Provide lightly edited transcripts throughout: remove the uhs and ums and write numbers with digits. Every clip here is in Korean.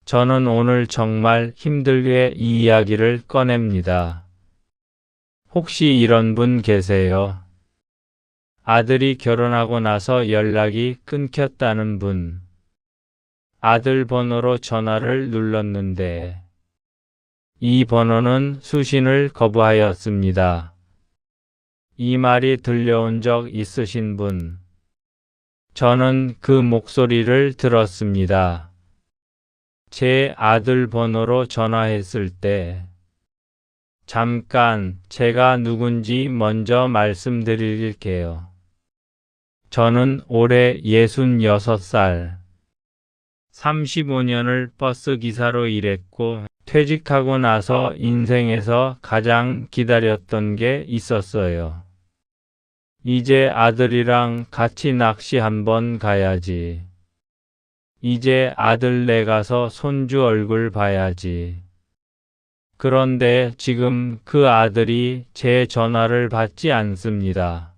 저는 오늘 정말 힘들게 이 이야기를 꺼냅니다. 혹시 이런 분 계세요? 아들이 결혼하고 나서 연락이 끊겼다는 분. 아들 번호로 전화를 눌렀는데 이 번호는 수신을 거부하였습니다. 이 말이 들려온 적 있으신 분? 저는 그 목소리를 들었습니다. 제 아들 번호로 전화했을 때 잠깐 제가 누군지 먼저 말씀드릴게요. 저는 올해 66살, 35년을 버스 기사로 일했고 퇴직하고 나서 인생에서 가장 기다렸던 게 있었어요. 이제 아들이랑 같이 낚시 한번 가야지. 이제 아들네 가서 손주 얼굴 봐야지. 그런데 지금 그 아들이 제 전화를 받지 않습니다.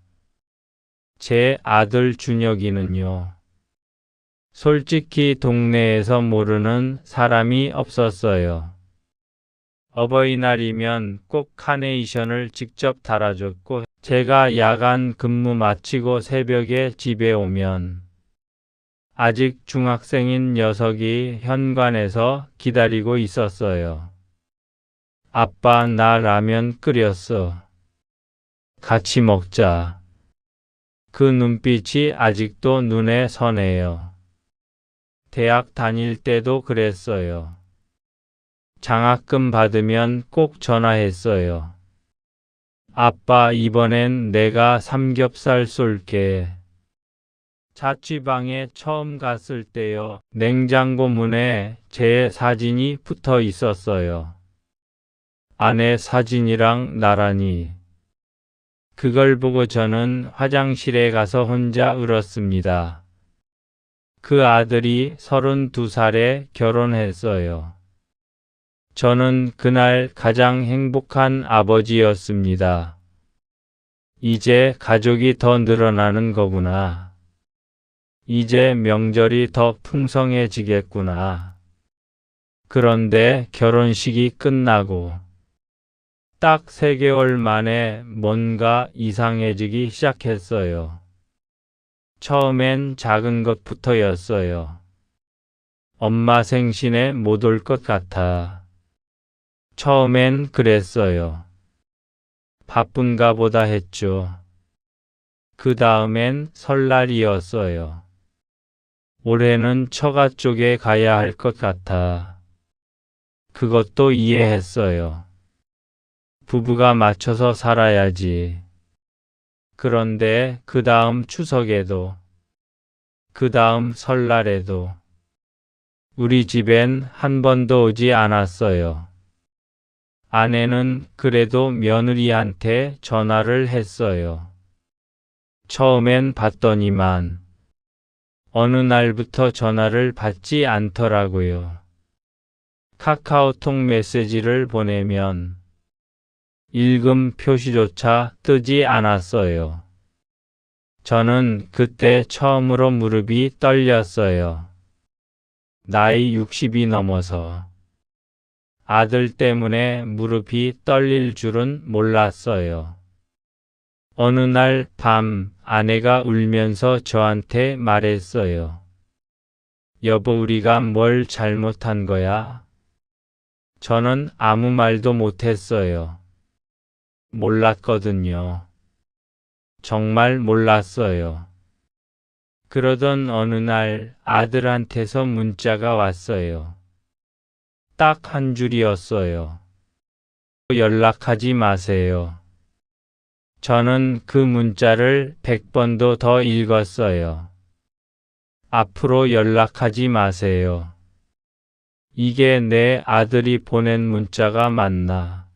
제 아들 준혁이는요. 솔직히 동네에서 모르는 사람이 없었어요. 어버이날이면 꼭 카네이션을 직접 달아줬고 제가 야간 근무 마치고 새벽에 집에 오면 아직 중학생인 녀석이 현관에서 기다리고 있었어요. 아빠, 나 라면 끓였어. 같이 먹자. 그 눈빛이 아직도 눈에 선해요. 대학 다닐 때도 그랬어요. 장학금 받으면 꼭 전화했어요. 아빠, 이번엔 내가 삼겹살 쏠게. 자취방에 처음 갔을 때요. 냉장고 문에 제 사진이 붙어 있었어요. 아내 사진이랑 나란히. 그걸 보고 저는 화장실에 가서 혼자 울었습니다. 그 아들이 32살에 결혼했어요. 저는 그날 가장 행복한 아버지였습니다. 이제 가족이 더 늘어나는 거구나. 이제 명절이 더 풍성해지겠구나. 그런데 결혼식이 끝나고 딱 3개월 만에 뭔가 이상해지기 시작했어요. 처음엔 작은 것부터였어요. 엄마 생신에 못 올 것 같아. 처음엔 그랬어요. 바쁜가 보다 했죠. 그 다음엔 설날이었어요. 올해는 처가 쪽에 가야 할 것 같아. 그것도 이해했어요. 부부가 맞춰서 살아야지. 그런데 그 다음 추석에도, 그 다음 설날에도 우리 집엔 한 번도 오지 않았어요. 아내는 그래도 며느리한테 전화를 했어요. 처음엔 받더니만 어느 날부터 전화를 받지 않더라고요. 카카오톡 메시지를 보내면 읽음 표시조차 뜨지 않았어요. 저는 그때 처음으로 무릎이 떨렸어요. 나이 60이 넘어서 아들 때문에 무릎이 떨릴 줄은 몰랐어요. 어느 날 밤 아내가 울면서 저한테 말했어요. 여보, 우리가 뭘 잘못한 거야? 저는 아무 말도 못했어요. 몰랐거든요. 정말 몰랐어요. 그러던 어느 날 아들한테서 문자가 왔어요. 딱 한 줄이었어요. 연락하지 마세요. 저는 그 문자를 100번도 더 읽었어요. 앞으로 연락하지 마세요. 이게 내 아들이 보낸 문자가 맞나?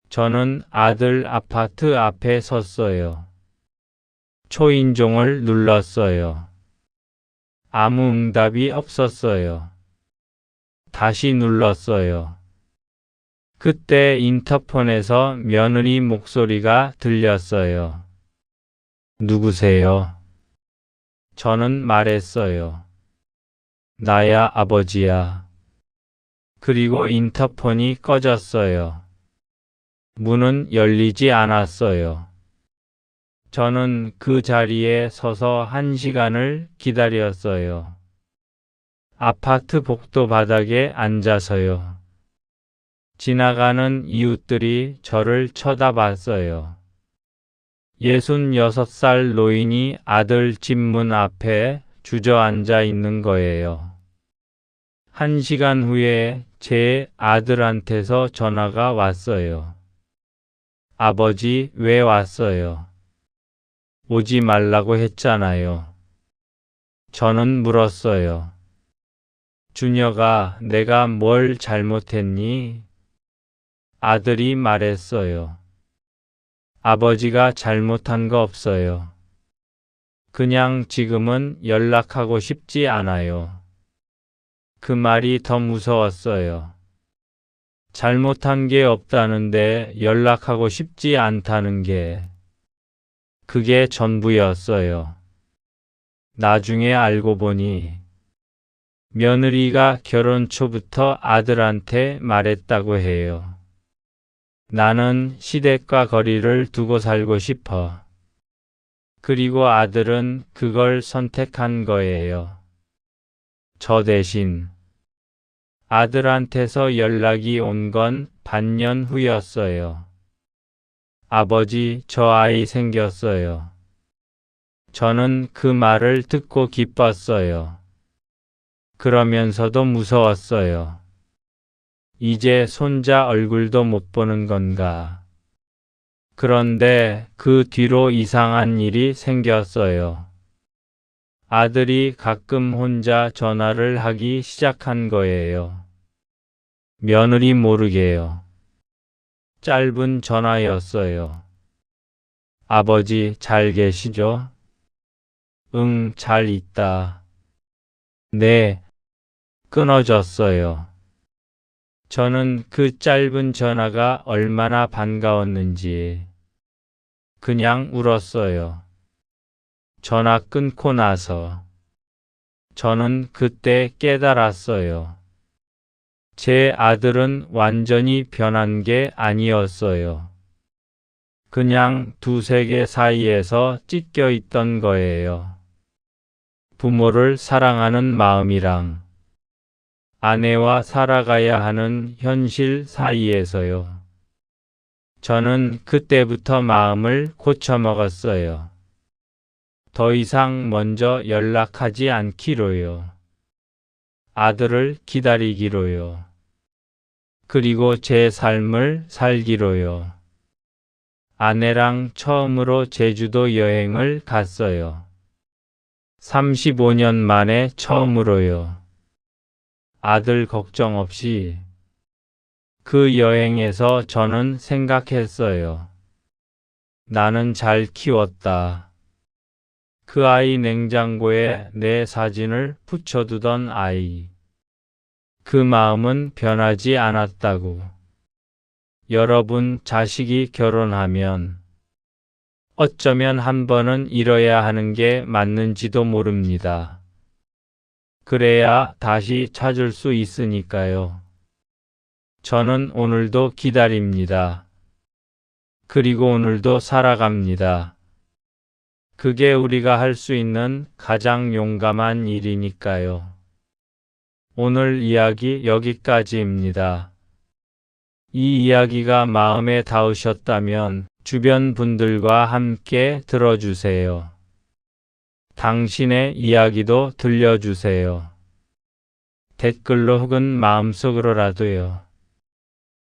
저는 아들 아파트 앞에 섰어요. 초인종을 눌렀어요. 아무 응답이 없었어요. 다시 눌렀어요. 그때 인터폰에서 며느리 목소리가 들렸어요. 누구세요? 저는 말했어요. 나야, 아버지야. 그리고 인터폰이 꺼졌어요. 문은 열리지 않았어요. 저는 그 자리에 서서 1시간을 기다렸어요. 아파트 복도 바닥에 앉아서요. 지나가는 이웃들이 저를 쳐다봤어요. 66살 노인이 아들 집 문 앞에 주저앉아 있는 거예요. 1시간 후에 제 아들한테서 전화가 왔어요. 아버지, 왜 왔어요? 오지 말라고 했잖아요. 저는 물었어요. 준혁아, 내가 뭘 잘못했니? 아들이 말했어요. 아버지가 잘못한 거 없어요. 그냥 지금은 연락하고 싶지 않아요. 그 말이 더 무서웠어요. 잘못한 게 없다는데 연락하고 싶지 않다는 게 그게 전부였어요. 나중에 알고 보니 며느리가 결혼 초부터 아들한테 말했다고 해요. 나는 시댁과 거리를 두고 살고 싶어. 그리고 아들은 그걸 선택한 거예요. 저 대신 아들한테서 연락이 온 건 반년 후였어요. 아버지, 저 아이 생겼어요. 저는 그 말을 듣고 기뻤어요. 그러면서도 무서웠어요. 이제 손자 얼굴도 못 보는 건가. 그런데 그 뒤로 이상한 일이 생겼어요. 아들이 가끔 혼자 전화를 하기 시작한 거예요. 며느리 모르게요. 짧은 전화였어요. 아버지, 잘 계시죠? 응, 잘 있다. 네. 끊어졌어요. 저는 그 짧은 전화가 얼마나 반가웠는지 그냥 울었어요. 전화 끊고 나서 저는 그때 깨달았어요. 제 아들은 완전히 변한 게 아니었어요. 그냥 두세 개 사이에서 찢겨 있던 거예요. 부모를 사랑하는 마음이랑 아내와 살아가야 하는 현실 사이에서요. 저는 그때부터 마음을 고쳐먹었어요. 더 이상 먼저 연락하지 않기로요. 아들을 기다리기로요. 그리고 제 삶을 살기로요. 아내랑 처음으로 제주도 여행을 갔어요. 35년 만에 처음으로요. 아들 걱정 없이. 그 여행에서 저는 생각했어요. 나는 잘 키웠다. 그 아이 냉장고에 내 사진을 붙여두던 아이. 그 마음은 변하지 않았다고. 여러분 자식이 결혼하면 어쩌면 한 번은 잃어야 하는 게 맞는지도 모릅니다. 그래야 다시 찾을 수 있으니까요. 저는 오늘도 기다립니다. 그리고 오늘도 살아갑니다. 그게 우리가 할 수 있는 가장 용감한 일이니까요. 오늘 이야기 여기까지입니다. 이 이야기가 마음에 닿으셨다면 주변 분들과 함께 들어주세요. 당신의 이야기도 들려주세요. 댓글로 혹은 마음속으로라도요.